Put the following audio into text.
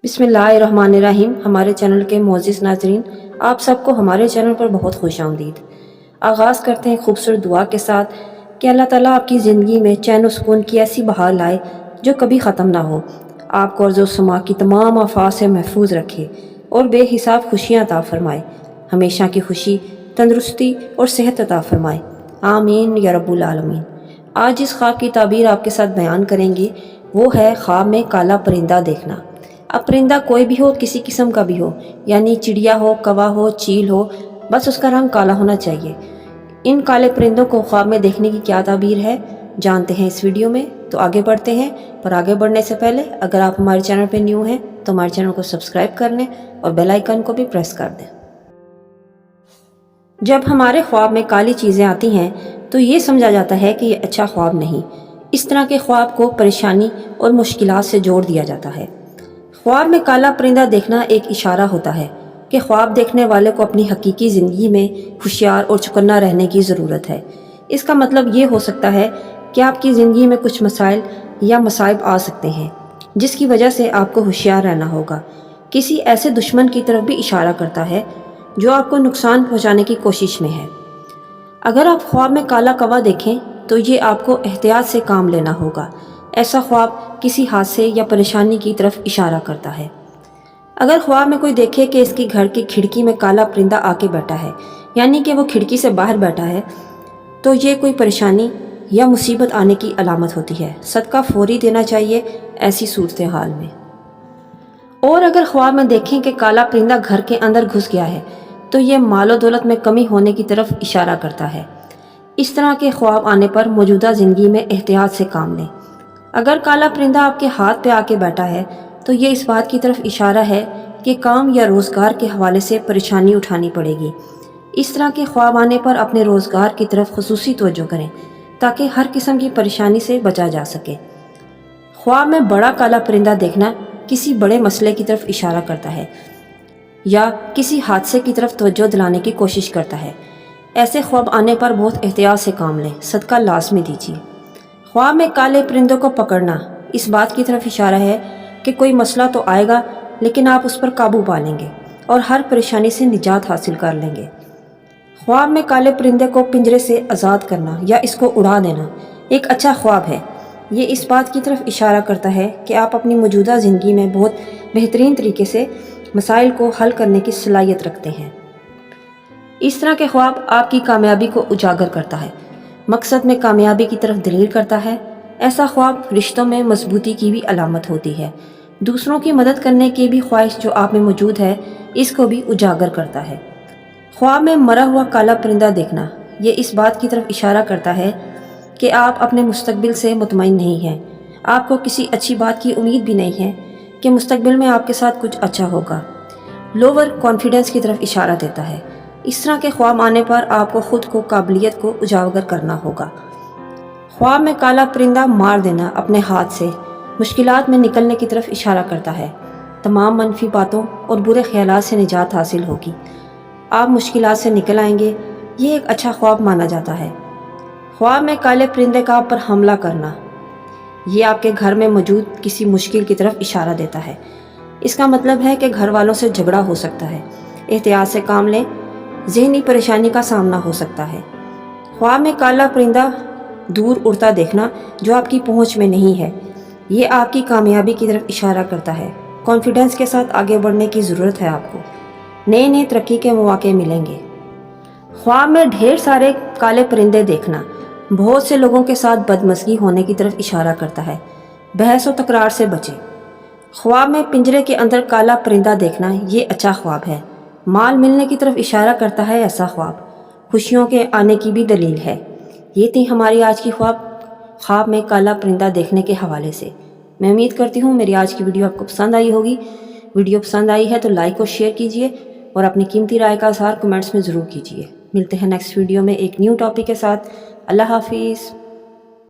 بسم اللہ الرحمن الرحیم۔ ہمارے چینل کے معزز ناظرین، آپ سب کو ہمارے چینل پر بہت خوش آمدید۔ آغاز کرتے ہیں خوبصورت دعا کے ساتھ کہ اللہ تعالیٰ آپ کی زندگی میں چین و سکون کی ایسی بہار لائے جو کبھی ختم نہ ہو، آپ کو ارض و سما کی تمام آفات سے محفوظ رکھے اور بے حساب خوشیاں عطا فرمائے، ہمیشہ کی خوشی، تندرستی اور صحت عطا فرمائے، آمین یا رب العالمین۔ آج جس خواب کی تعبیر آپ کے ساتھ بیان کریں گے وہ ہے خواب میں کالا پرندہ دیکھنا۔ اب پرندہ کوئی بھی ہو، کسی قسم کا بھی ہو، یعنی چڑیا ہو، کوا ہو، چیل ہو، بس اس کا رنگ کالا ہونا چاہیے۔ ان کالے پرندوں کو خواب میں دیکھنے کی کیا تعبیر ہے جانتے ہیں اس ویڈیو میں، تو آگے بڑھتے ہیں۔ پر آگے بڑھنے سے پہلے اگر آپ ہمارے چینل پہ نیو ہیں تو ہمارے چینل کو سبسکرائب کر لیں اور بیل آئیکن کو بھی پریس کر دیں۔ جب ہمارے خواب میں کالی چیزیں آتی ہیں تو یہ سمجھا جاتا ہے کہ یہ اچھا خواب نہیں۔ اس طرح کے خواب کو پریشانی اور مشکلات سے جوڑ دیا جاتا ہے۔ خواب میں کالا پرندہ دیکھنا ایک اشارہ ہوتا ہے کہ خواب دیکھنے والے کو اپنی حقیقی زندگی میں ہوشیار اور چوکنا رہنے کی ضرورت ہے۔ اس کا مطلب یہ ہو سکتا ہے کہ آپ کی زندگی میں کچھ مسائل یا مصائب آ سکتے ہیں جس کی وجہ سے آپ کو ہوشیار رہنا ہوگا۔ کسی ایسے دشمن کی طرف بھی اشارہ کرتا ہے جو آپ کو نقصان پہنچانے کی کوشش میں ہے۔ اگر آپ خواب میں کالا کوا دیکھیں تو یہ آپ کو احتیاط سے کام لینا ہوگا۔ ایسا خواب کسی حادثے یا پریشانی کی طرف اشارہ کرتا ہے۔ اگر خواب میں کوئی دیکھے کہ اس کی گھر کی کھڑکی میں کالا پرندہ آ کے بیٹھا ہے، یعنی کہ وہ کھڑکی سے باہر بیٹھا ہے، تو یہ کوئی پریشانی یا مصیبت آنے کی علامت ہوتی ہے۔ صدقہ فوری دینا چاہیے ایسی صورتحال میں۔ اور اگر خواب میں دیکھیں کہ کالا پرندہ گھر کے اندر گھس گیا ہے تو یہ مال و دولت میں کمی ہونے کی طرف اشارہ کرتا ہے۔ اس طرح کے خواب آنے پر موجودہ زندگی میں احتیاط سے کام لیں۔ اگر کالا پرندہ آپ کے ہاتھ پہ آ کے بیٹھا ہے تو یہ اس بات کی طرف اشارہ ہے کہ کام یا روزگار کے حوالے سے پریشانی اٹھانی پڑے گی۔ اس طرح کے خواب آنے پر اپنے روزگار کی طرف خصوصی توجہ کریں تاکہ ہر قسم کی پریشانی سے بچا جا سکے۔ خواب میں بڑا کالا پرندہ دیکھنا کسی بڑے مسئلے کی طرف اشارہ کرتا ہے یا کسی حادثے کی طرف توجہ دلانے کی کوشش کرتا ہے۔ ایسے خواب آنے پر بہت احتیاط سے کام لیں، صدقہ لازمی دیجیے۔ خواب میں کالے پرندوں کو پکڑنا اس بات کی طرف اشارہ ہے کہ کوئی مسئلہ تو آئے گا لیکن آپ اس پر قابو پا لیں گے اور ہر پریشانی سے نجات حاصل کر لیں گے۔ خواب میں کالے پرندے کو پنجرے سے آزاد کرنا یا اس کو اڑا دینا ایک اچھا خواب ہے۔ یہ اس بات کی طرف اشارہ کرتا ہے کہ آپ اپنی موجودہ زندگی میں بہت بہترین طریقے سے مسائل کو حل کرنے کی صلاحیت رکھتے ہیں۔ اس طرح کے خواب آپ کی کامیابی کو اجاگر کرتا ہے، مقصد میں کامیابی کی طرف دلیل کرتا ہے۔ ایسا خواب رشتوں میں مضبوطی کی بھی علامت ہوتی ہے۔ دوسروں کی مدد کرنے کی بھی خواہش جو آپ میں موجود ہے اس کو بھی اجاگر کرتا ہے۔ خواب میں مرا ہوا کالا پرندہ دیکھنا یہ اس بات کی طرف اشارہ کرتا ہے کہ آپ اپنے مستقبل سے مطمئن نہیں ہیں۔ آپ کو کسی اچھی بات کی امید بھی نہیں ہے کہ مستقبل میں آپ کے ساتھ کچھ اچھا ہوگا۔ لوور کانفیڈنس کی طرف اشارہ دیتا ہے۔ اس طرح کے خواب آنے پر آپ کو خود کو قابلیت کو اجاگر کرنا ہوگا۔ خواب میں کالا پرندہ مار دینا اپنے ہاتھ سے مشکلات میں نکلنے کی طرف اشارہ کرتا ہے۔ تمام منفی باتوں اور برے خیالات سے نجات حاصل ہوگی۔ آپ مشکلات سے نکل آئیں گے۔ یہ ایک اچھا خواب مانا جاتا ہے۔ خواب میں کالے پرندے کا آپ پر حملہ کرنا یہ آپ کے گھر میں موجود کسی مشکل کی طرف اشارہ دیتا ہے۔ اس کا مطلب ہے کہ گھر والوں سے جھگڑا ہو سکتا ہے۔ احتیاط سے کام لیں، ذہنی پریشانی کا سامنا ہو سکتا ہے۔ خواب میں کالا پرندہ دور اڑتا دیکھنا جو آپ کی پہنچ میں نہیں ہے یہ آپ کی کامیابی کی طرف اشارہ کرتا ہے۔ کانفیڈنس کے ساتھ آگے بڑھنے کی ضرورت ہے آپ کو۔ نئے ترقی کے مواقع ملیں گے۔ خواب میں ڈھیر سارے کالے پرندے دیکھنا بہت سے لوگوں کے ساتھ بدمزگی ہونے کی طرف اشارہ کرتا ہے۔ بحث و تکرار سے بچیں۔ خواب میں پنجرے کے اندر کالا پرندہ دیکھنا یہ اچھا خواب ہے۔ مال ملنے کی طرف اشارہ کرتا ہے ایسا خواب۔ خوشیوں کے آنے کی بھی دلیل ہے۔ یہ تھی ہماری آج کی خواب میں کالا پرندہ دیکھنے کے حوالے سے۔ میں امید کرتی ہوں میری آج کی ویڈیو آپ کو پسند آئی ہوگی۔ ویڈیو پسند آئی ہے تو لائک اور شیئر کیجیے اور اپنی قیمتی رائے کا اظہار کمنٹس میں ضرور کیجیے۔ ملتے ہیں نیکسٹ ویڈیو میں ایک نیو ٹاپک کے ساتھ۔ اللہ حافظ۔